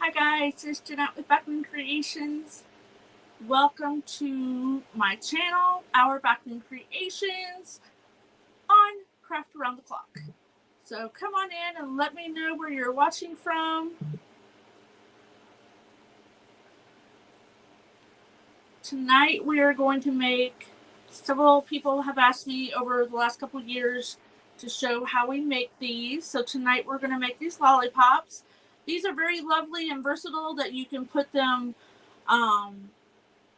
Hi guys, it's Jeanette with Backroom Creations. Welcome to my channel, Our Backroom Creations on Craft Around the Clock. So come on in and let me know where you're watching from. Tonight we are going to make, several people have asked me over the last couple of years to show how we make these. So tonight we're going to make these lollipops. These are very lovely and versatile that you can put them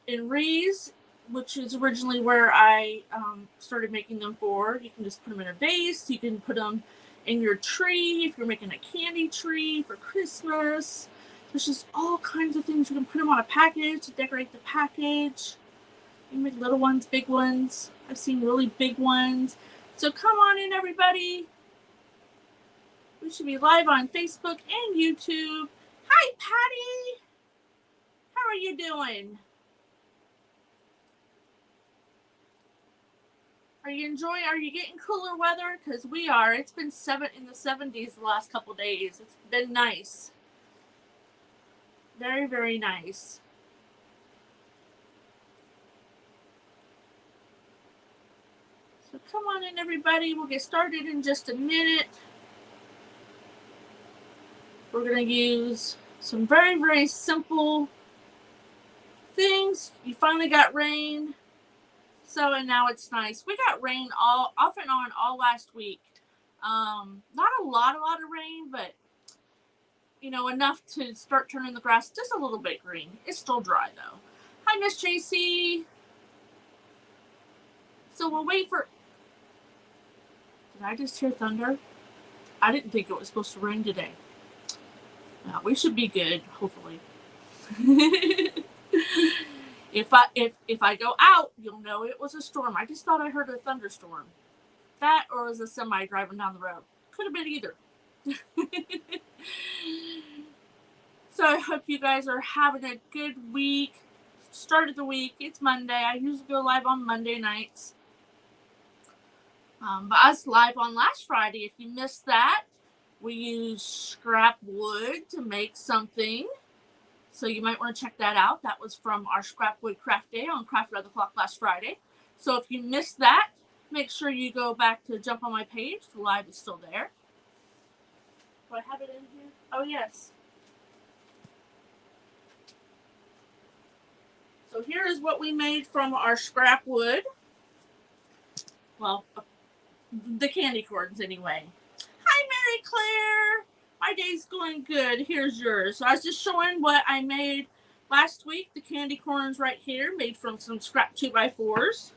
in wreaths, which is originally where I started making them for. You can just put them in a vase. You can put them in your tree if you're making a candy tree for Christmas. There's just all kinds of things. You can put them on a package to decorate the package. You can make little ones, big ones. I've seen really big ones. So come on in, everybody. We should be live on Facebook and YouTube. Hi, Patty. How are you doing? Are you getting cooler weather? Because we are. It's been in the 70s the last couple days. It's been nice. Very, very nice. So come on in, everybody. We'll get started in just a minute. We're going to use some very, very simple things. You finally got rain. And now it's nice. We got rain off and on all last week. Not a lot of rain, but enough to start turning the grass just a little bit green. It's still dry though. Hi, Miss JC. So we'll wait for. Did I just hear thunder? I didn't think it was supposed to rain today. Now, we should be good, hopefully. If I go out, you'll know it was a storm. I just thought I heard a thunderstorm. That or was a semi driving down the road. Could have been either. So I hope you guys are having a good week. Start of the week. It's Monday. I usually go live on Monday nights. But I was live on last Friday. If you missed that, we used scrap wood to make something. So you might want to check that out. That was from our Scrap Wood Craft Day on Craft Around the Clock last Friday. So if you missed that, make sure you go back to jump on my page. The live is still there. Do I have it in here? Oh, yes. So here is what we made from our scrap wood. Well, the candy corns anyway. Hi, Mary Claire. My day's going good. Here's yours. So I was just showing what I made last week. The candy corns right here, made from some scrap 2x4s.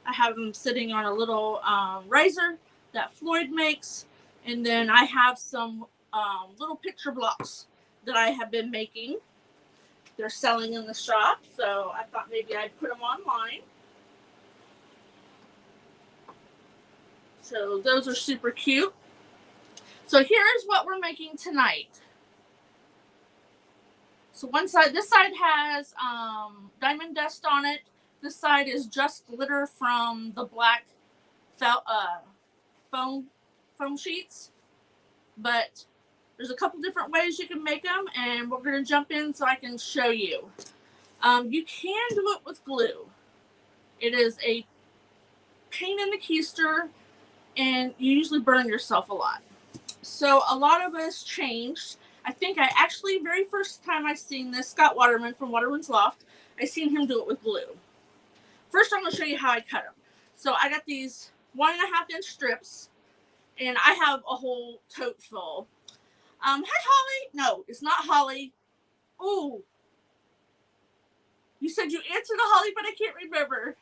I have them sitting on a little riser that Floyd makes. And then I have some little picture blocks that I have been making. They're selling in the shop, so I thought maybe I'd put them online. So those are super cute. So here's what we're making tonight. So this side has diamond dust on it. This side is just glitter from the black foam sheets. But there's a couple different ways you can make them, and we're going to jump in so I can show you. You can do it with glue. It is a pain in the keister, and you usually burn yourself a lot. So a lot of us changed. I think very first time I seen this, Scott Waterman from Waterman's Loft, I seen him do it with glue. First, I'm going to show you how I cut them. So I got these 1.5-inch strips, and I have a whole tote full. Hi, Holly. No, it's not Holly. Oh, you said you answered a Holly, but I can't remember.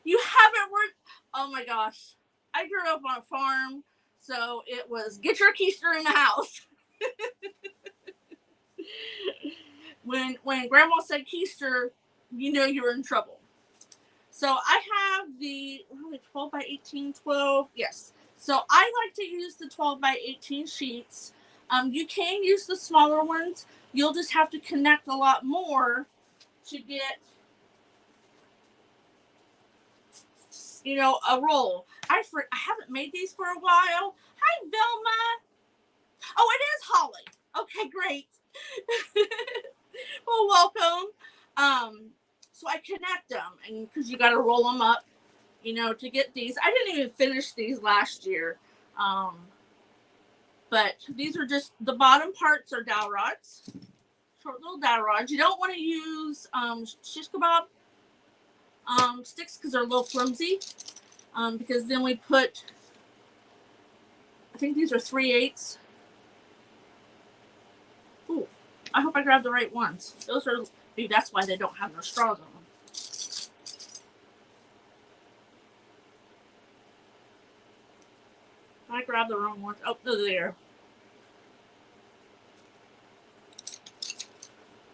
You haven't worked. Oh my gosh. I grew up on a farm, so it was get your keister in the house. When Grandma said keister, you know you're in trouble. So I have the 12 by 18, 12. Yes. So I like to use the 12 by 18 sheets. You can use the smaller ones. You'll just have to connect a lot more to get, a roll. I haven't made these for a while. Hi, Velma. Oh, it is Holly. Okay, great. Well, welcome. So I connect them, and because you got to roll them up, to get these. I didn't even finish these last year, but these are just the bottom parts are dowel rods, short little dowel rods. You don't want to use shish kebab sticks because they're a little flimsy. Because then we put, I think these are 3/8. Ooh, I hope I grabbed the right ones. Those are, maybe that's why they don't have no straws on them. I grabbed the wrong ones. Oh, they're there.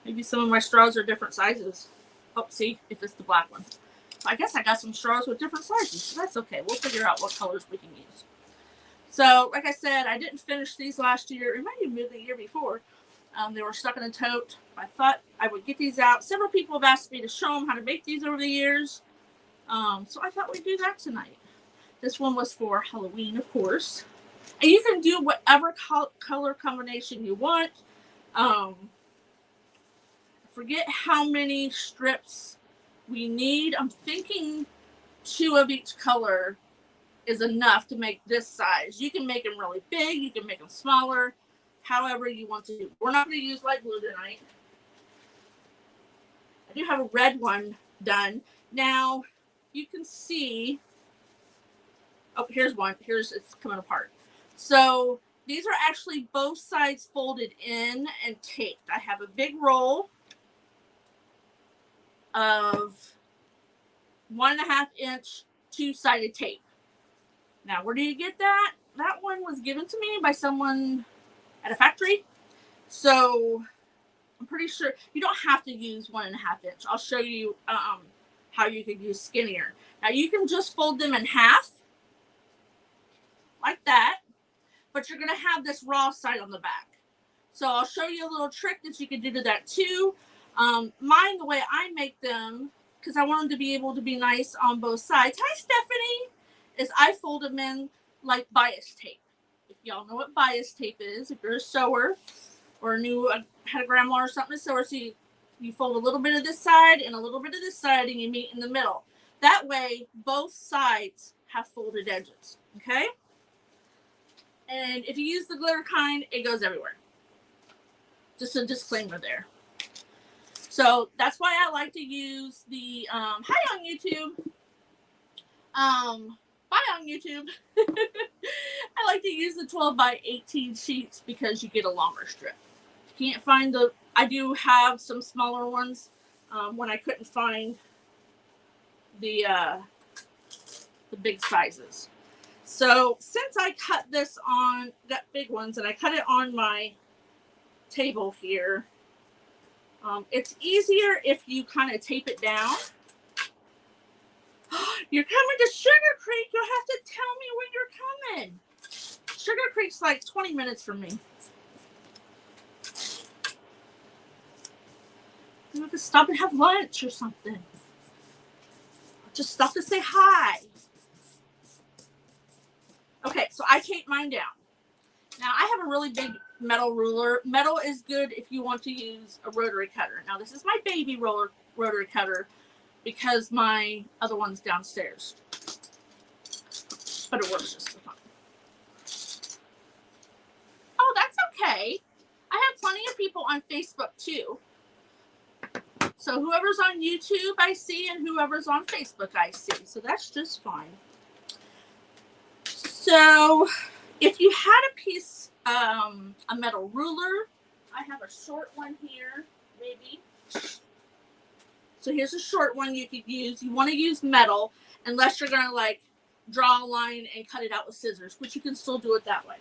Maybe some of my straws are different sizes. Oh, see, if it's the black one. I guess I got some straws with different sizes, so that's okay. We'll figure out what colors we can use. So, like I said, I didn't finish these last year. It might even be the year before. They were stuck in a tote. I thought I would get these out. Several people have asked me to show them how to make these over the years. So I thought we'd do that tonight. This one was for Halloween, of course. And you can do whatever color combination you want. Forget how many strips we need. I'm thinking 2 of each color is enough to make this size. You can make them really big. You can make them smaller. However you want to do. We're not going to use light blue tonight. I do have a red one done. Now, you can see, oh, here's one. It's coming apart. So, these are actually both sides folded in and taped. I have a big roll of 1.5 inch 2-sided tape. Now, where do you get that? That one was given to me by someone at a factory. So, I'm pretty sure you don't have to use 1.5 inch. I'll show you how you could use skinnier. Now you can just fold them in half like that, but you're going to have this raw side on the back. So I'll show you a little trick that you can do to that too. Mine, the way I make them, because I want them to be able to be nice on both sides. Hi, Stephanie. Is I fold them in like bias tape. If y'all know what bias tape is, if you're a sewer, or had a grandma or something to sew, so you fold a little bit of this side and a little bit of this side, and you meet in the middle. That way, both sides have folded edges, okay? And if you use the glitter kind, it goes everywhere. Just a disclaimer there. So that's why I like to use the, hi on YouTube. Bye on YouTube. I like to use the 12x18 sheets because you get a longer strip. Can't find I do have some smaller ones when I couldn't find the big sizes. So since I cut this on, got big ones, and I cut it on my table here, it's easier if you kind of tape it down. You're coming to Sugar Creek. You'll have to tell me when you're coming. Sugar Creek's like 20 minutes from me. You have to stop and have lunch or something. Just stop to say hi. Okay, so I taped mine down. Now, I have a really big metal ruler. Metal is good if you want to use a rotary cutter. Now, this is my baby rotary cutter because my other one's downstairs. But it works just fine. Oh, that's okay. I have plenty of people on Facebook, too. So whoever's on YouTube, I see, and whoever's on Facebook, I see. So that's just fine. So if you had a piece, a metal ruler, I have a short one here, maybe. So here's a short one you could use. You want to use metal unless you're going to like draw a line and cut it out with scissors, which you can still do it that way.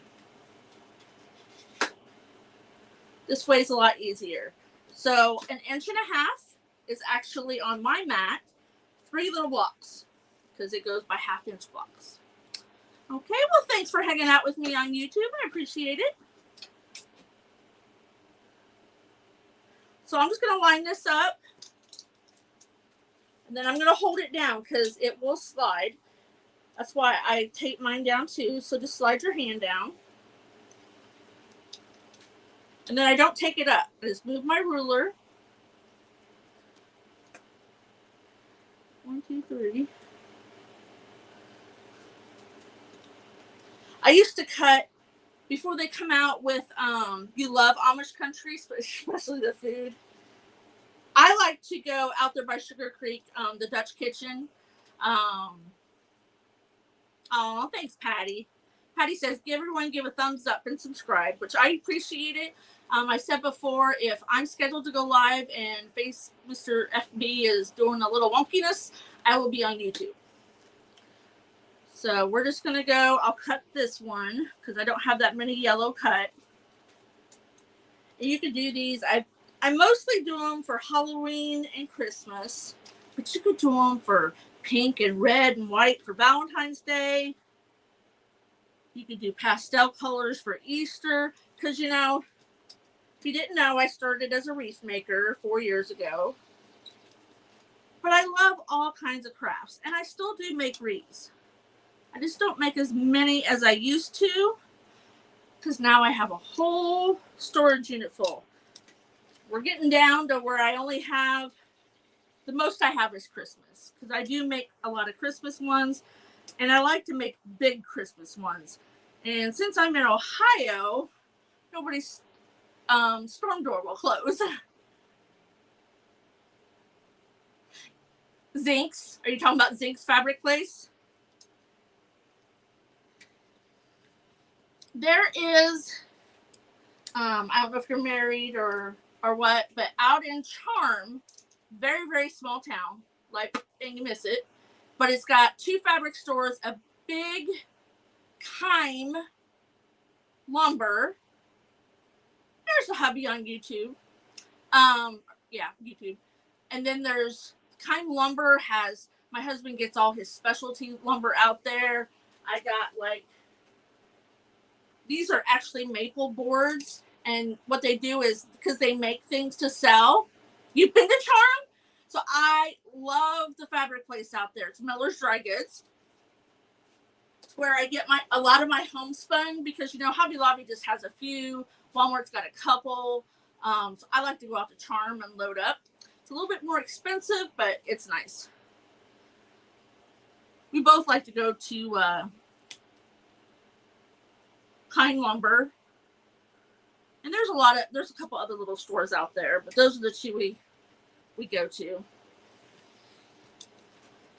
This way is a lot easier. So 1.5 inches is actually on my mat 3 little blocks because it goes by 1/2 inch blocks. Okay, well, thanks for hanging out with me on YouTube. I appreciate it. So I'm just going to line this up. And then I'm going to hold it down because it will slide. That's why I tape mine down too. So just slide your hand down. And then I don't take it up. I just move my ruler. 1, 2, 3. I used to cut before they come out with You Love Amish Country, especially the food. I like to go out there by Sugar Creek, the Dutch Kitchen. Oh, thanks, Patty. Patty says, give a thumbs up and subscribe, which I appreciate it. I said before, if I'm scheduled to go live and Mr. FB is doing a little wonkiness, I will be on YouTube. So we're just going to go. I'll cut this one because I don't have that many yellow cut. And you can do these. I mostly do them for Halloween and Christmas, but you could do them for pink and red and white for Valentine's Day. You could do pastel colors for Easter because, you know, if you didn't know, I started as a wreath maker 4 years ago. But I love all kinds of crafts, and I still do make wreaths. I just don't make as many as I used to because now I have a whole storage unit full. We're getting down to where I only have, the most I have is Christmas because I do make a lot of Christmas ones, and I like to make big Christmas ones. And since I'm in Ohio, nobody's storm door will close. Zincs. Are you talking about Zincs Fabric Place? There is, I don't know if you're married or what, but out in Charm, very, very small town, like, and you miss it, but it's got 2 fabric stores, a big Kime lumber. There's a hubby on YouTube. Yeah, YouTube. And then there's Kime lumber has, my husband gets all his specialty lumber out there. I got like, these are actually maple boards, and what they do is because they make things to sell. You've been to Charm? So I love the fabric place out there. It's Miller's Dry Goods. It's where I get a lot of my homespun because, you know, Hobby Lobby just has a few. Walmart's got a couple. So I like to go out to Charm and load up. It's a little bit more expensive, but it's nice. We both like to go to Kind Lumber, and there's a couple other little stores out there, but those are the 2 we go to.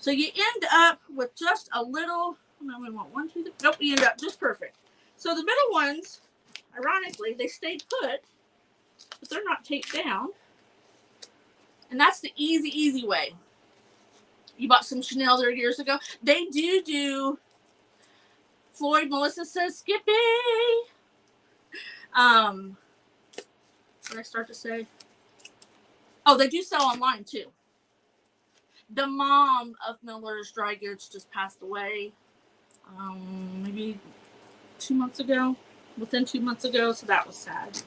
So you end up with just a little. No, we want 1, 2, 3. Nope, you end up just perfect. So the middle ones, ironically, they stayed put, but they're not taped down, and that's the easy way. You bought some Chanel there years ago. They do. Floyd Melissa says Skippy. What did I start to say? Oh, they do sell online too. The mom of Miller's Dry Goods just passed away. Maybe 2 months ago. Within 2 months ago, so that was sad.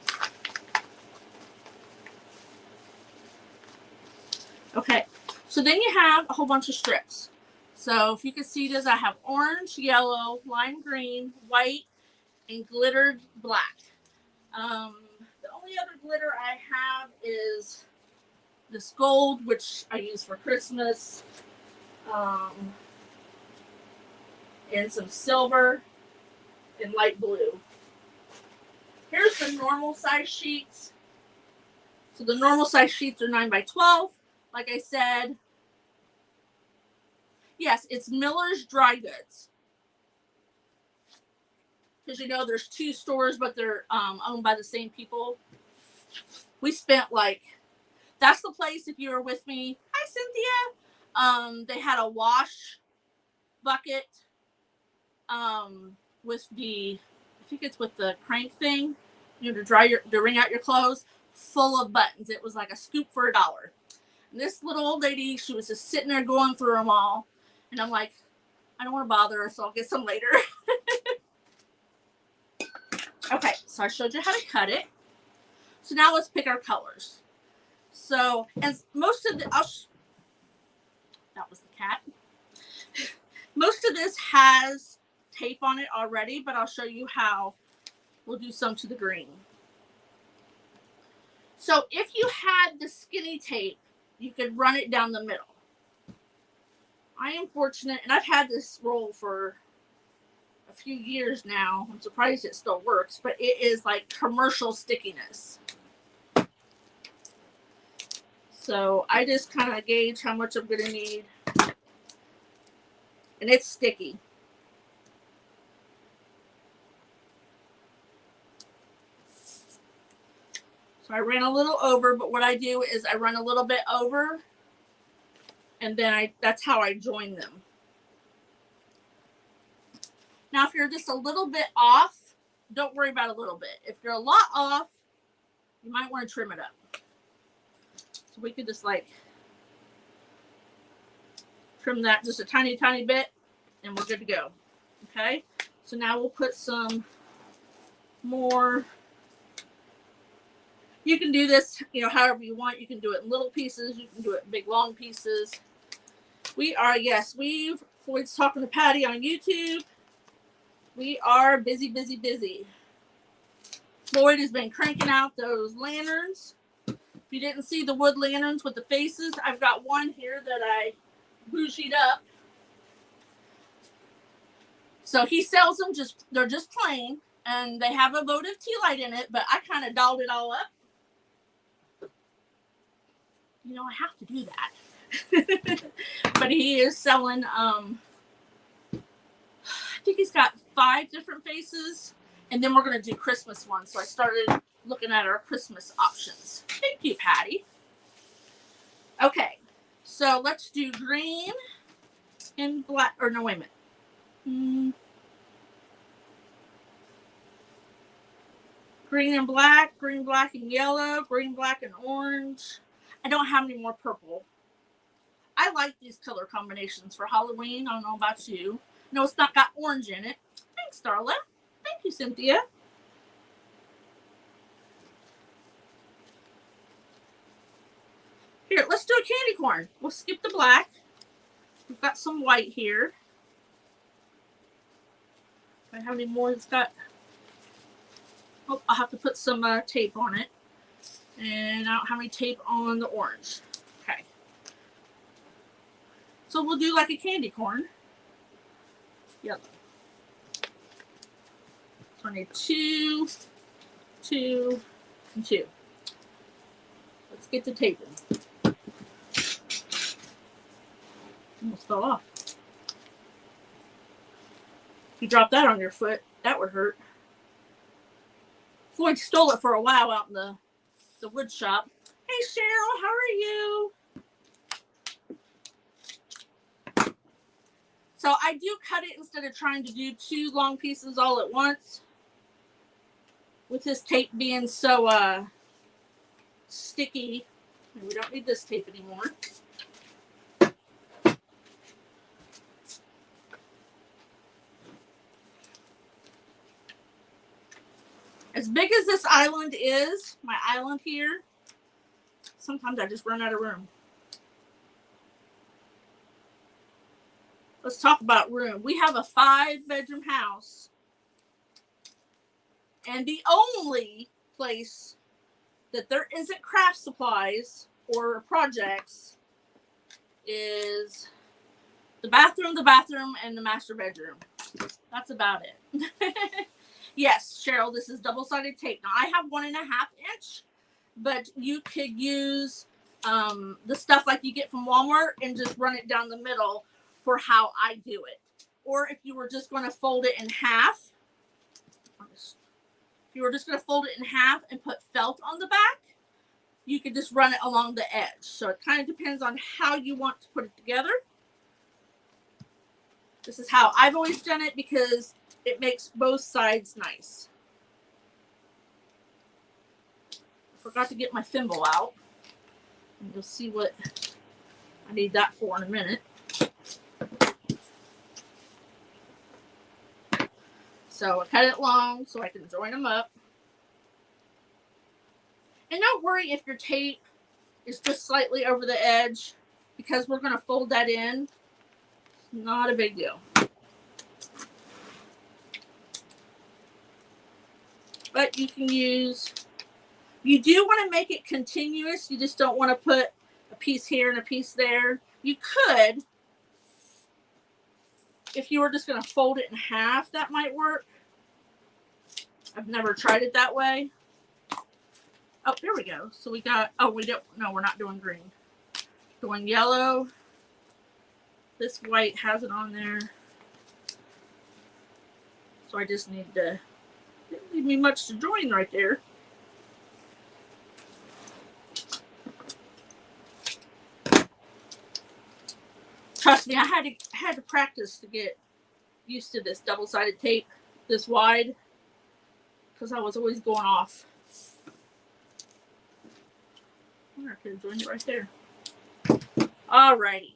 Okay, so then you have a whole bunch of strips. So if you can see this, I have orange, yellow, lime green, white, and glittered black. The only other glitter I have is this gold, which I use for Christmas, and some silver and light blue. Here's the normal size sheets. So the normal size sheets are 9 by 12. Like I said, yes, it's Miller's Dry Goods. Because, you know, there's 2 stores, but they're owned by the same people. We spent that's the place, if you were with me. Hi, Cynthia. They had a wash bucket with I think it's with the crank thing, you know, to wring out your clothes, full of buttons. It was like a scoop for $1. And this little old lady, she was just sitting there going through them all. And I'm like, I don't want to bother her, so I'll get some later. Okay, so I showed you how to cut it. So now let's pick our colors. So, as most of that was the cat. Most of this has tape on it already, but I'll show you how. We'll do some to the green. So if you had the skinny tape, you could run it down the middle. I am fortunate, and I've had this roll for a few years now. I'm surprised it still works, but it is like commercial stickiness. So I just kind of gauge how much I'm going to need. And it's sticky. So I ran a little over, but what I do is I run a little bit over, and then that's how I join them. Now, if you're just a little bit off, don't worry about a little bit. If you're a lot off, you might want to trim it up. So we could just like trim that just a tiny, tiny bit, and we're good to go. Okay? So now we'll put some more. You can do this, however you want. You can do it in little pieces. You can do it in big, long pieces. Floyd's talking to Patty on YouTube. We are busy, busy, busy. Floyd has been cranking out those lanterns. If you didn't see the wood lanterns with the faces, I've got one here that I bougied up. So he sells them they're just plain, and they have a votive tea light in it, but I kind of dolled it all up. I have to do that. But he is selling, I think he's got 5 different faces, and then we're going to do Christmas ones. So I started looking at our Christmas options. Thank you, Patty. Okay, so let's do green and black, or no, wait a minute. Green and black, green, black, and yellow, green, black, and orange. I don't have any more purple. I like these color combinations for Halloween. I don't know about you. No, it's not got orange in it. Thanks, Darla. Thank you, Cynthia. Here, let's do a candy corn. We'll skip the black. We've got some white here. Do I have any more that's got... Oh, I'll have to put some tape on it. And I don't have any tape on the orange. Okay. So we'll do like a candy corn. Yellow. So I need 2, 2, and 2. Let's get the tape in. Almost fell off. If you drop that on your foot, that would hurt. Floyd stole it for a while out in the wood shop. Hey Cheryl, how are you? So I do cut it instead of trying to do 2 long pieces all at once. With this tape being so sticky. We don't need this tape anymore. As big as this island is, my island here, sometimes I just run out of room. Let's talk about room. We have a 5-bedroom house. And the only place that there isn't craft supplies or projects is the bathroom, and the master bedroom. That's about it. Yes, Cheryl, this is double-sided tape. Now, I have 1.5 inch, but you could use the stuff like you get from Walmart and just run it down the middle for how I do it. Or if you were just going to fold it in half, and put felt on the back, you could just run it along the edge. So it kind of depends on how you want to put it together. This is how I've always done it because it makes both sides nice. I forgot to get my thimble out. And you'll see what I need that for in a minute. So I cut it long so I can join them up. And don't worry if your tape is just slightly over the edge, because we're going to fold that in. Not a big deal. But you can use You do want to make it continuous. You just don't want to put a piece here and a piece there. You could, if you were just going to fold it in half, that might work. I've never tried it that way. Oh, there we go. So we got, oh, we don't, no, we're not doing green. Doing yellow. This white has it on there. So I just need to, didn't leave me much to join right there. Trust me, I had to practice to get used to this double-sided tape this wide because I was always going off. I could have joined it right there. Alrighty.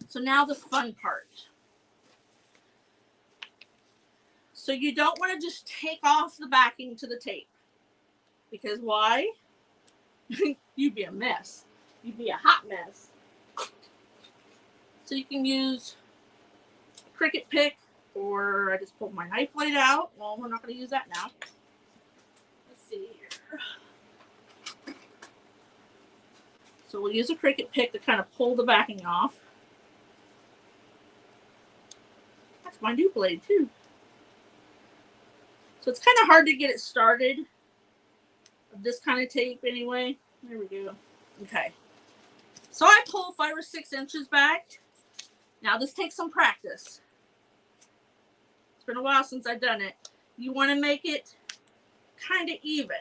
So now the fun part. So you don't want to just take off the backing to the tape. Because why? You'd be a mess. You'd be a hot mess. So you can use a Cricut pick, or I just pulled my knife blade out. Well, we're not going to use that now. Let's see here. So we'll use a Cricut pick to kind of pull the backing off. That's my new blade too. So it's kind of hard to get it started. This kind of tape anyway. There we go. Okay. So I pull 5 or 6 inches back. Now this takes some practice. It's been a while since I've done it. You want to make it kind of even.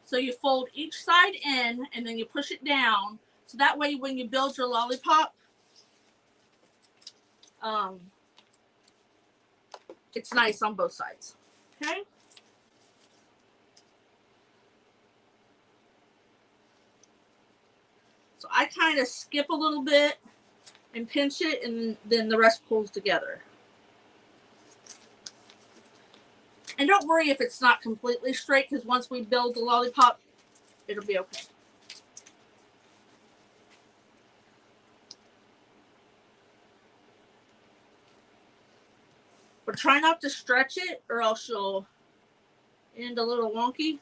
So you fold each side in and then you push it down. So that way when you build your lollipop, it's nice on both sides. Okay? So I kind of skip a little bit and pinch it, and then the rest pulls together. And don't worry if it's not completely straight, because once we build the lollipop, it'll be okay. But try not to stretch it, or else you'll end a little wonky.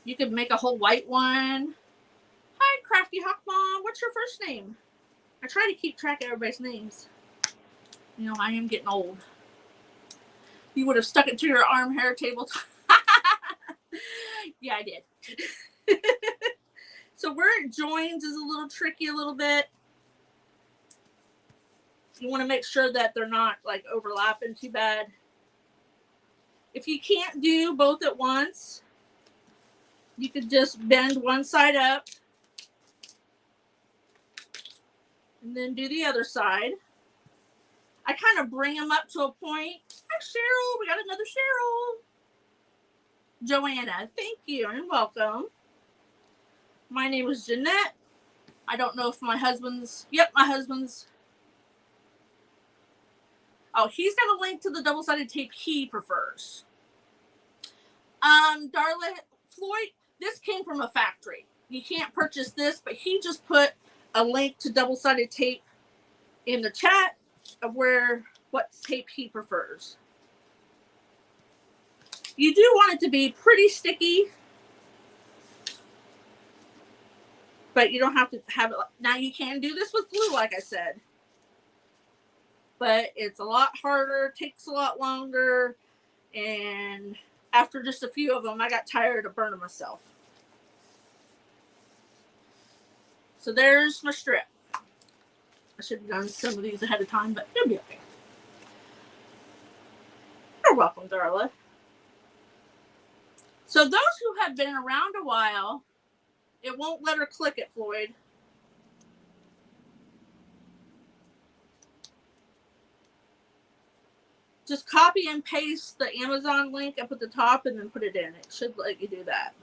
You could make a whole white one. Hi, Crafty Hawk Mom. What's your first name? I try to keep track of everybody's names. You know, I am getting old. You would have stuck it to your arm hair table. Yeah, I did. So where it joins is a little tricky a little bit. You want to make sure that they're not like overlapping too bad. If you can't do both at once, you could just bend one side up and then do the other side. I kind of bring them up to a point. Hi, Cheryl. We got another Cheryl. Joanna, thank you and welcome. My name is Jeanette. I don't know if my husband's... Yep, my husband's... Oh, he's got a link to the double-sided tape he prefers. Darla, Floyd, this came from a factory. You can't purchase this, but he just put a link to double-sided tape in the chat of what tape he prefers. You do want it to be pretty sticky, but you don't have to have it. Now you can do this with glue, like I said, but it's a lot harder, takes a lot longer, and after just a few of them, I got tired of burning myself. So there's my strip. I should have done some of these ahead of time, but it'll be okay. You're welcome, Darla. So those who have been around a while, it won't let her click it, Floyd. Just copy and paste the Amazon link up at the top and then put it in. It should let you do that.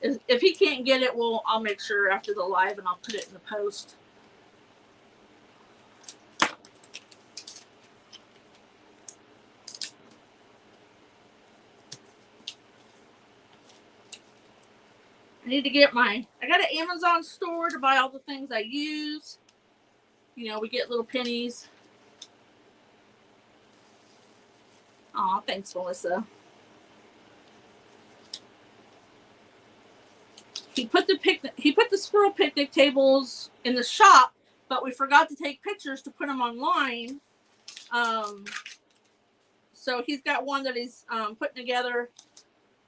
If he can't get it, I'll make sure after the live and I'll put it in the post. need to get I got an Amazon store to buy all the things I use. You know, we get little pennies. Aw, thanks, Melissa. He put the squirrel picnic tables in the shop, but we forgot to take pictures to put them online. So he's got one that he's putting together.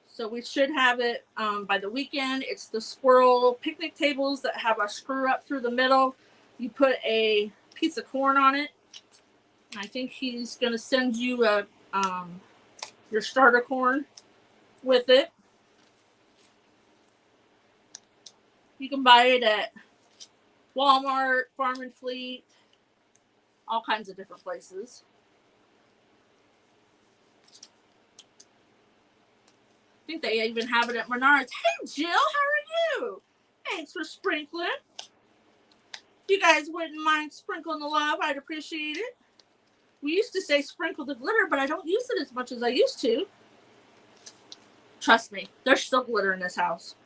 So we should have it by the weekend. It's the squirrel picnic tables that have a screw up through the middle. You put a piece of corn on it. I think he's going to send you your starter corn with it. You can buy it at Walmart, Farm and Fleet, all kinds of different places. I think they even have it at Menards. Hey, Jill, how are you? Thanks for sprinkling. If you guys wouldn't mind sprinkling the love, I'd appreciate it. We used to say sprinkle the glitter, but I don't use it as much as I used to. Trust me, there's still glitter in this house.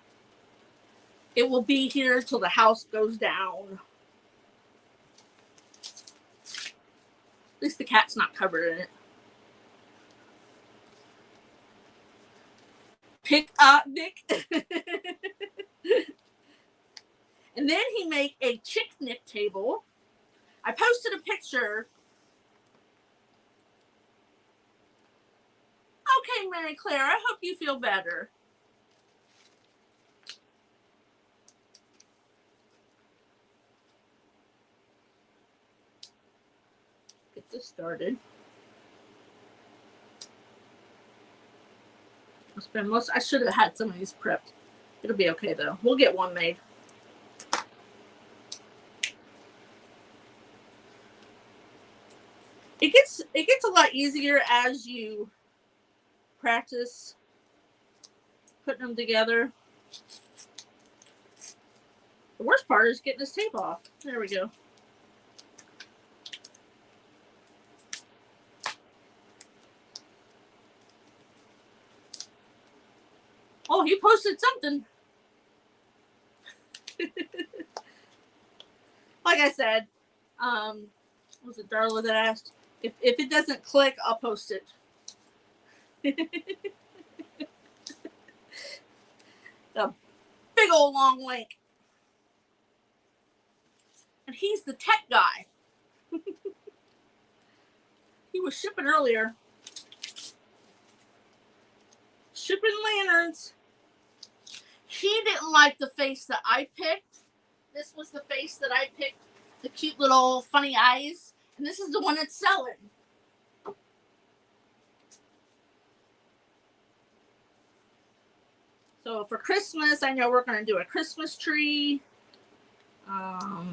It will be here till the house goes down. At least the cat's not covered in it. Pick up, Nick. And then he made a picnic table. I posted a picture. Okay, Mary Claire, I hope you feel better. Get this started. I should have had some of these prepped. It'll be okay though. We'll get one made. It gets a lot easier as you practice putting them together. The worst part is getting this tape off. There we go. Oh, he posted something. Like I said, was it Darla that asked? If it doesn't click, I'll post it. The big old long link. And he's the tech guy. He was shipping earlier. Shipping lanterns. He didn't like the face that I picked. This was the face that I picked. The cute little funny eyes. And this is the one that's selling. So for Christmas, I know we're going to do a Christmas tree. A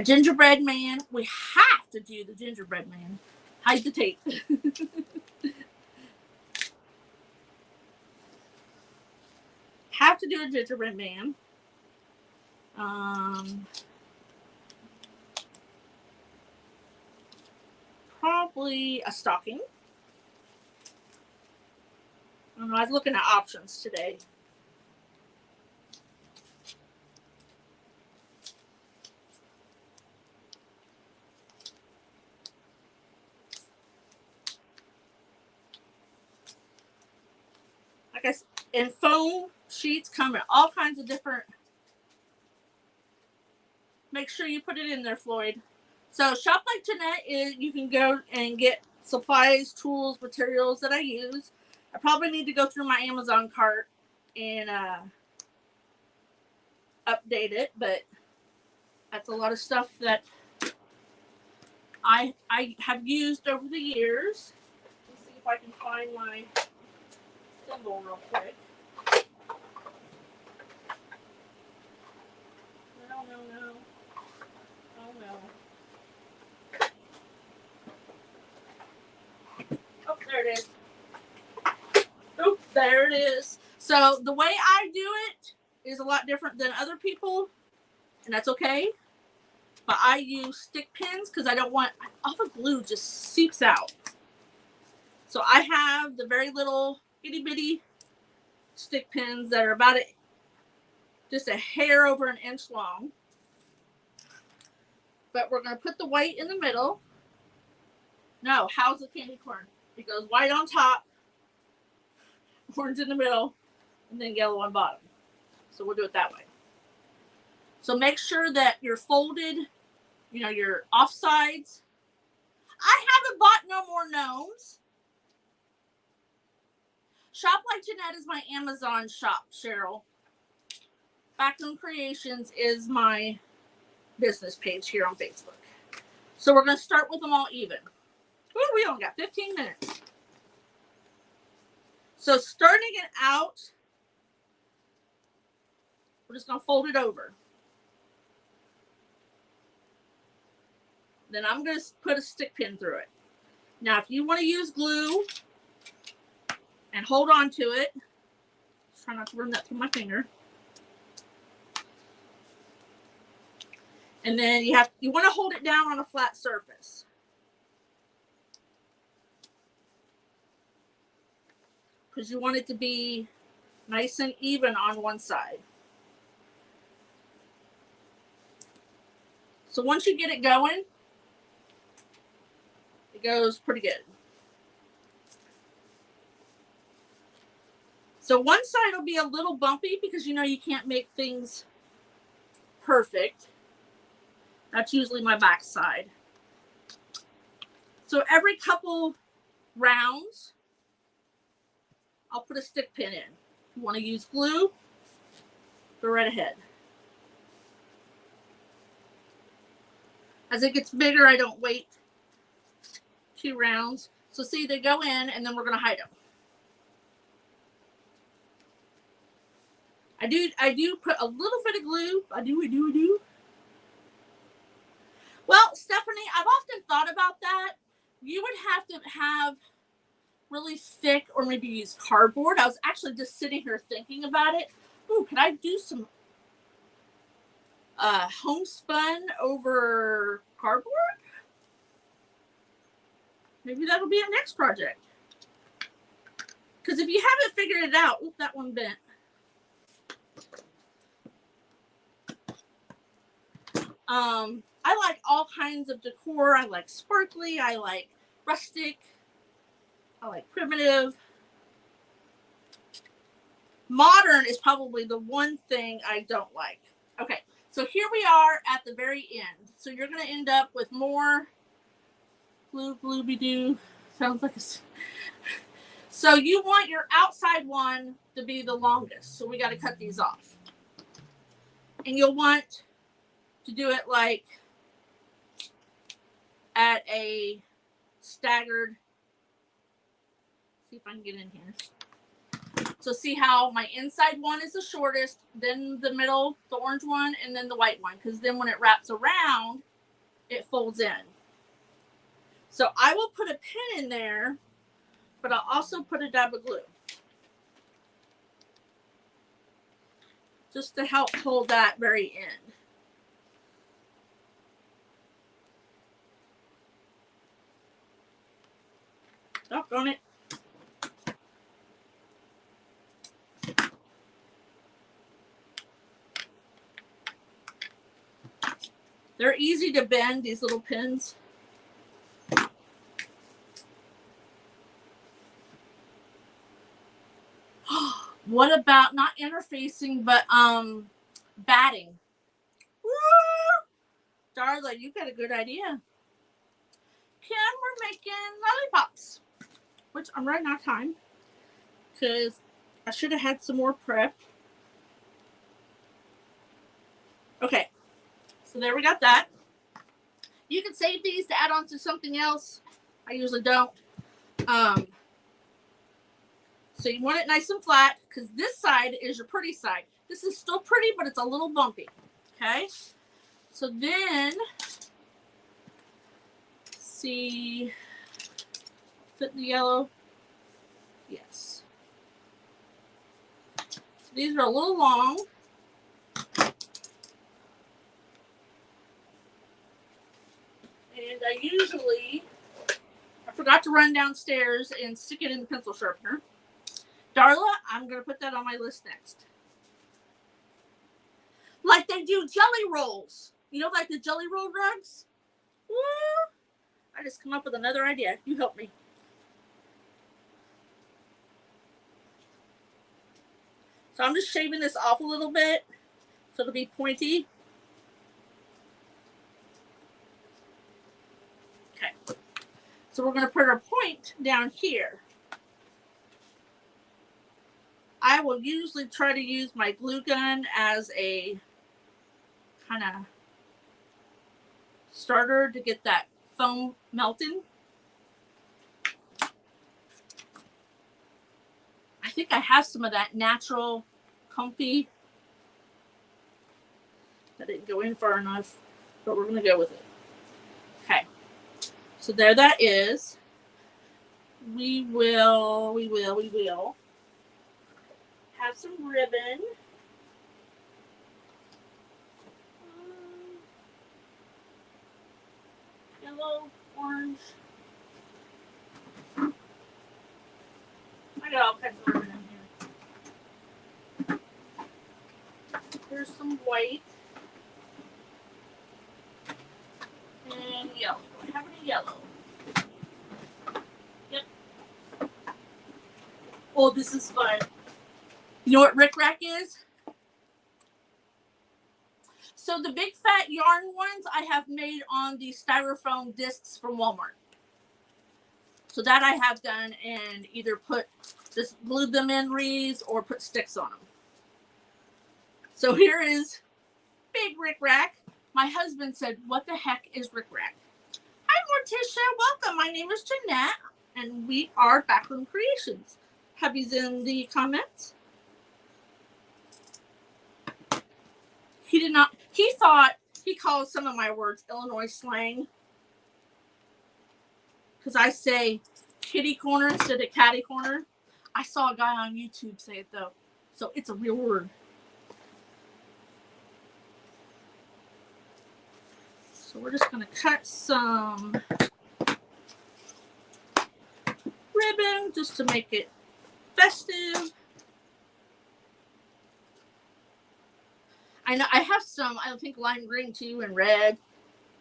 gingerbread man. We have to do the gingerbread man. Hide the tape. Have to do a gingerbread man. Probably a stocking. I don't know, I was looking at options today. Like I said, and foam sheets come in all kinds of different. Make sure you put it in there, Floyd. So Shop Like Jeanette is, you can go and get supplies, tools, materials that I use. I probably need to go through my Amazon cart and update it, but that's a lot of stuff that I have used over the years. Let's see if I can find my symbol real quick. No. Oh no. Oh, there it is. Oh, there it is. So the way I do it is a lot different than other people, and that's okay. But I use stick pins because I don't want all the glue just seeps out. So I have the very little itty bitty stick pins that are about just a hair over an inch long. But we're going to put the white in the middle. No, how's the candy corn? It goes white on top, orange in the middle, and then yellow on bottom. So we'll do it that way. So make sure that you're folded, you know, your off sides. I haven't bought no more gnomes. Shop Like Jeanette is my Amazon shop, Cheryl. Backroom Creations is my business page here on Facebook. So we're going to start with them all even. Ooh, we only got 15 minutes. So starting it out, we're just going to fold it over. Then I'm going to put a stick pin through it. Now, if you want to use glue and hold on to it, try not to run that through my finger. And then you want to hold it down on a flat surface. Because you want it to be nice and even on one side. So once you get it going, it goes pretty good. So one side will be a little bumpy because you know you can't make things perfect. That's usually my back side. So every couple rounds, I'll put a stick pin in. If you want to use glue, go right ahead. As it gets bigger, I don't wait 2 rounds. So see, they go in and then we're going to hide them. I do put a little bit of glue. I do. Well, Stephanie, I've often thought about that. You would have to have really thick or maybe use cardboard. I was actually just sitting here thinking about it. Ooh, could I do some homespun over cardboard? Maybe that'll be a next project. Because if you haven't figured it out, oop, that one bent. I like all kinds of decor. I like sparkly. I like rustic. I like primitive. Modern is probably the one thing I don't like. Okay, so here we are at the very end. So you're going to end up with more glooby-doo. Sounds like a... So you want your outside one to be the longest. So we got to cut these off. And you'll want to do it like at a staggered. See if I can get in here. So see how my inside one is the shortest, then the middle, the orange one, and then the white one. Because then when it wraps around, it folds in. So I will put a pin in there, but I'll also put a dab of glue. Just to help hold that very end. Doggone it. They're easy to bend, these little pins. What about not interfacing, but batting? Woo! Darla, you got a good idea. Kim, we're making lollipops, which I'm running out of time because I should have had some more prep. Okay, so there we got that. You can save these to add on to something else. I usually don't. So you want it nice and flat because this side is your pretty side. This is still pretty, but it's a little bumpy. Okay, so then see, fit the yellow. Yes. So these are a little long. And I forgot to run downstairs and stick it in the pencil sharpener. Darla, I'm going to put that on my list next. like they do jelly rolls. You know, like the jelly roll rugs? Woo! I just come up with another idea. You help me. So I'm just shaving this off a little bit so it'll be pointy. Okay. So we're going to put our point down here. I will usually try to use my glue gun as a kind of starter to get that foam melting. I think I have some of that natural, comfy. That didn't go in far enough, but we're going to go with it. Okay. So there that is. We will have some ribbon. Yellow, orange. I got all kinds of ribbon in here. Here's some white. And yellow. Do I have any yellow? Yep. Oh, this is fun. You know what rickrack is? So the big fat yarn ones I have made on the styrofoam discs from Walmart. So that I have done and either just glued them in wreaths or put sticks on them. So here is big rickrack. My husband said, "What the heck is rickrack?" Hi Morticia, welcome. My name is Jeanette and we are Backroom Creations. Hubby's in the comments. He did not, he thought, he calls some of my words Illinois slang. Because I say kitty corner instead of catty corner. I saw a guy on YouTube say it though. So it's a real word. So we're just going to cut some ribbon just to make it festive. I know I have some, I think lime green too and red.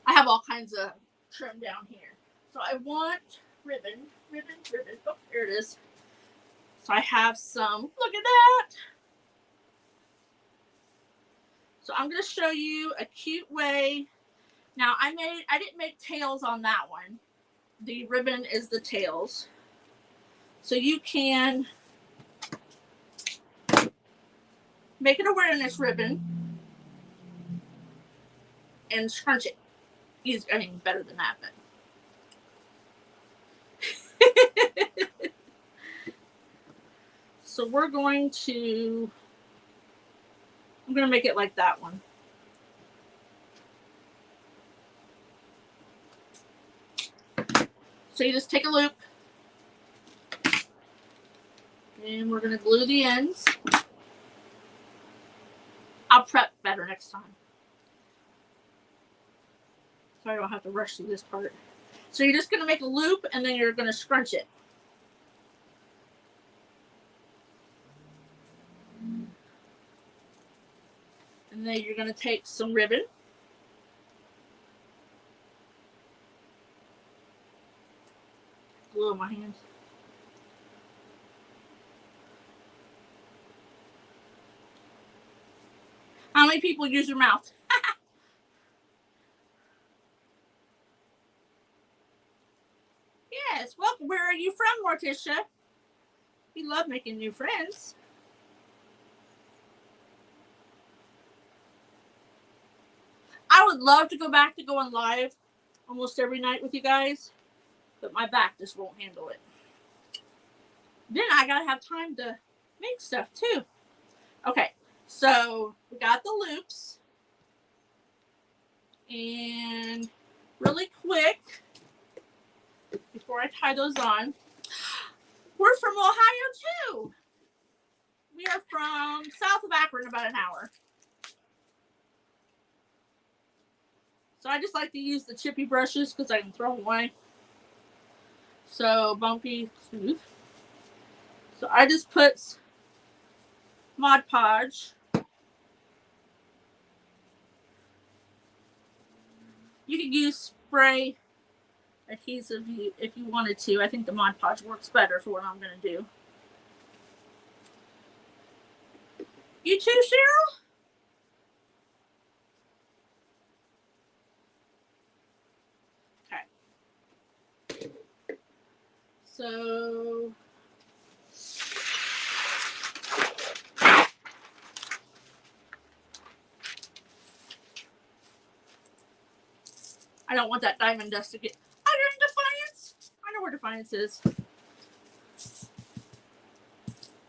I have all kinds of trim down here. So I want ribbon. Oh, here it is. So I have some, look at that. So I'm going to show you a cute way. Now I didn't make tails on that one. The ribbon is the tails. So you can make an awareness ribbon and scrunch it. I mean, better than that, but. So I'm going to make it like that one. So you just take a loop and we're going to glue the ends. I'll prep better next time, so I don't have to rush through this part. So you're just going to make a loop and then you're going to scrunch it. And then you're going to take some ribbon. Glue in my hands. How many people use your mouth? Yes, welcome. Where are you from, Morticia? We love making new friends. I would love to go back to going live almost every night with you guys, but my back just won't handle it. Then I gotta have time to make stuff too. Okay, so we got the loops. And really quick, before I tie those on, we're from Ohio too. We are from south of Akron, about an hour. So I just like to use the chippy brushes because I can throw them away. So bumpy, smooth. So I just put Mod Podge You could use spray adhesive if you wanted to. I think the Mod Podge works better for what I'm going to do. You too, Cheryl? Okay. So I don't want that diamond dust to get under in Defiance. I know where Defiance is. So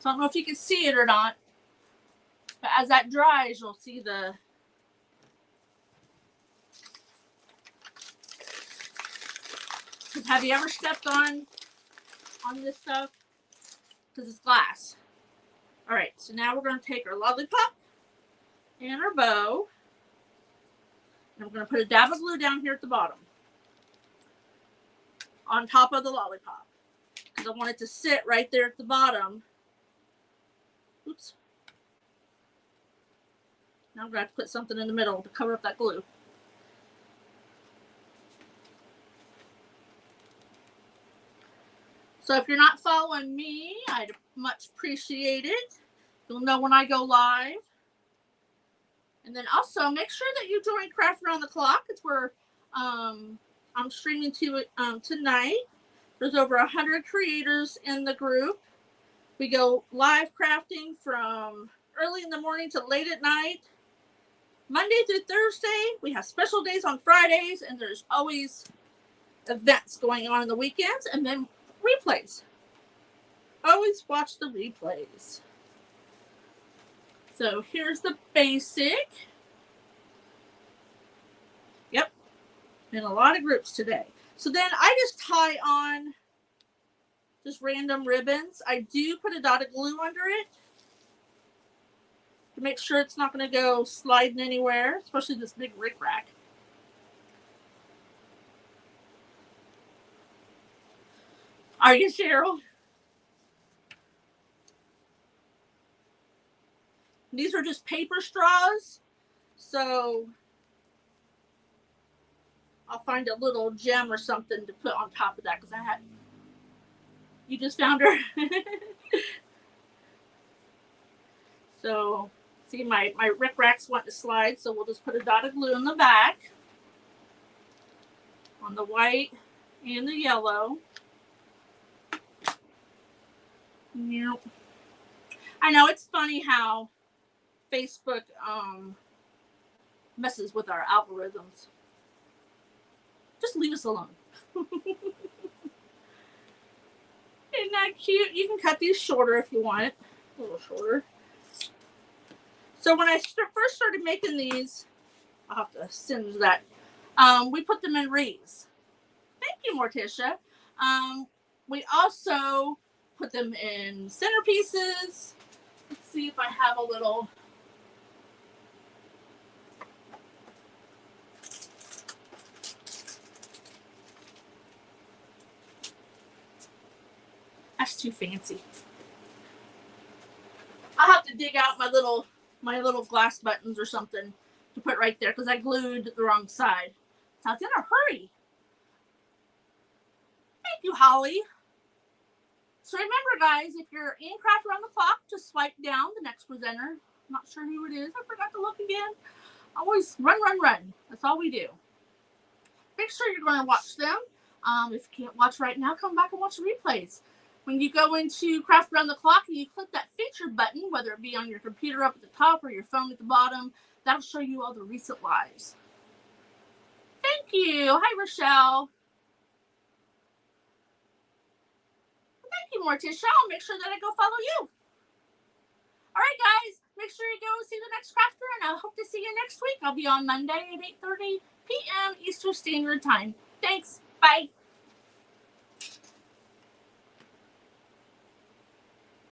I don't know if you can see it or not. But as that dries, you'll see the have you ever stepped on this stuff? Because it's glass. Alright, so now we're going to take our lollipop and our bow. And we're going to put a dab of glue down here at the bottom. On top of the lollipop. Because I want it to sit right there at the bottom. Oops. Now I'm going to have to put something in the middle to cover up that glue. So if you're not following me, I'd much appreciate it. You'll know when I go live. And then also make sure that you join Craft Around the Clock. It's where I'm streaming to it tonight. There's over 100 creators in the group. We go live crafting from early in the morning to late at night. Monday through Thursday. We have special days on Fridays, and there's always events going on in the weekends, and then replays. Always watch the replays. So here's the basic. Yep. In a lot of groups today. So then I just tie on just random ribbons. I do put a dot of glue under it to make sure it's not going to go sliding anywhere, especially this big rickrack. Are you, Cheryl? These are just paper straws, so I'll find a little gem or something to put on top of that because I had. You just found her. So, see, my rickracks want to slide, so we'll just put a dot of glue in the back on the white and the yellow. Yep. I know it's funny how Facebook messes with our algorithms. Just leave us alone. Isn't that cute? You can cut these shorter if you want. A little shorter. So when I first started making these, I'll have to singe that. We put them in wreaths. Thank you, Morticia. We also put them in centerpieces. Let's see if I have a little. That's too fancy. I'll have to dig out my little glass buttons or something to put right there because I glued the wrong side. So I was in a hurry. Thank you, Holly. So remember, guys, if you're in Craft Around the Clock, just swipe down the next presenter. I'm not sure who it is. I forgot to look again. Always run. That's all we do. Make sure you're going to watch them. If you can't watch right now, come back and watch the replays. When you go into Craft Around the Clock and you click that feature button, whether it be on your computer up at the top or your phone at the bottom, that'll show you all the recent lives. Thank you. Hi, Rochelle. Thank you, Morticia. I'll make sure that I go follow you. All right, guys. Make sure you go see the next crafter, and I hope to see you next week. I'll be on Monday at 8:30 p.m. Eastern Standard Time. Thanks. Bye.